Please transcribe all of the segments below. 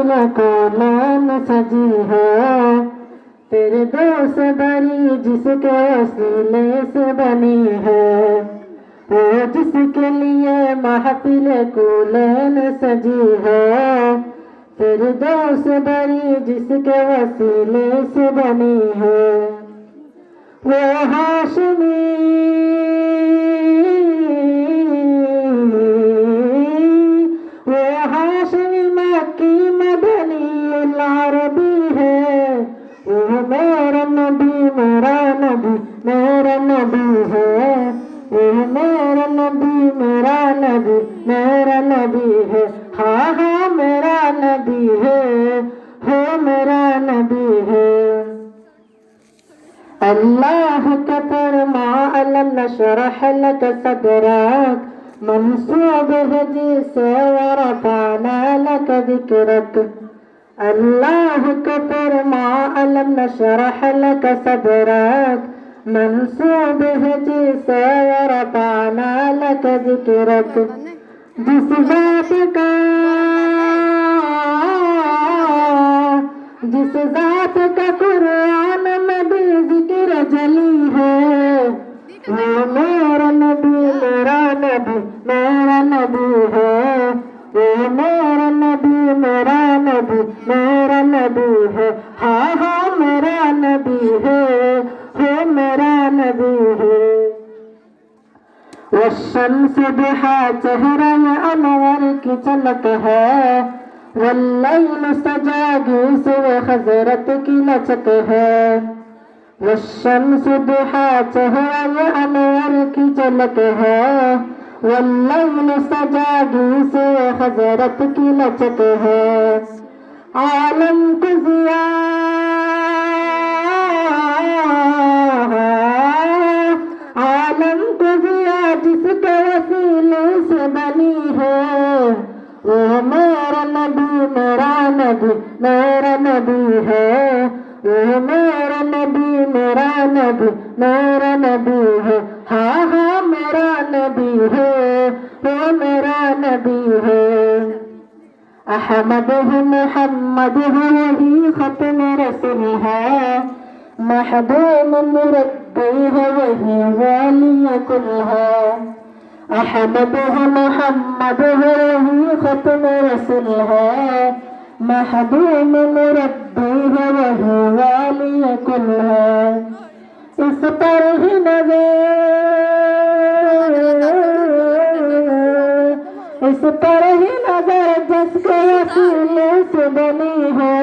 महफिल कौन सजी है, तेरे दोस्त बरी जिसके वसीले से बनी है, वो जिसके लिए महफिल कौन सजी है, तेरे दोस्त बरी जिसके वसीले से बनी है। वो हाशमी मक्की मदनी अरबी है, वो मेरा नबी मेरा नबी मेरा नबी है, वो मेरा नबी मेरा नबी मेरा नबी है। हाँ हाँ मेरा नबी है, हो मेरा नबी है। अल्लाह का फरमा अलम नशरह लक सदरक, मंसूब है जिसे वरफाना लक ज़िक्रक। अल्लाह का फरमा अलम नशरह लक सदरक, मंसूब है जिसे वरफाना लक ज़िक्रक। जिस ज़ात का कुरान में भी ज़िक्र जली है, वो मेरा नबी मेरा नबी मेरा नबी है, वो मेरा नबी मेरा नबी मेरा नबी है। हाँ हाँ मेरा नबी है, हो मेरा नबी है। वशम्स दुहा चेहरा अनवर की चमक है, वल्लैल सजागी सुबह हज़रत की लचक है। वशम्स दुहा चेहरा अनवर की झलक है, वल्लैल सजागी सुबह हज़रत की लचक है। आलम को ज़िया जिसके वसीले से बनी है, वो मेरा नबी मेरा नबी मेरा नबी है, वो मेरा नबी मेरा नबी मेरा नबी है। हाँ हाँ मेरा नबी है, वो मेरा नबी है। अहमद है मोहम्मद है वही खत्म रसूल है, महबूब मुरब्बी है वही वाली कुल है। अहमद है मोहम्मद है वही खत्म रसूल है, महबूब मुरब्बी है वही वाली कुल है। इस पर ही नजर जिसके वसीले से बनी है,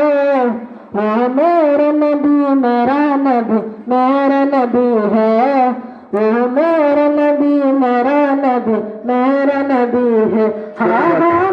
वो मेरा नबी मेरा नबी मेरा नबी है, वो मेरा नबी मेरा नबी मेरा नबी है। हाँ हाँ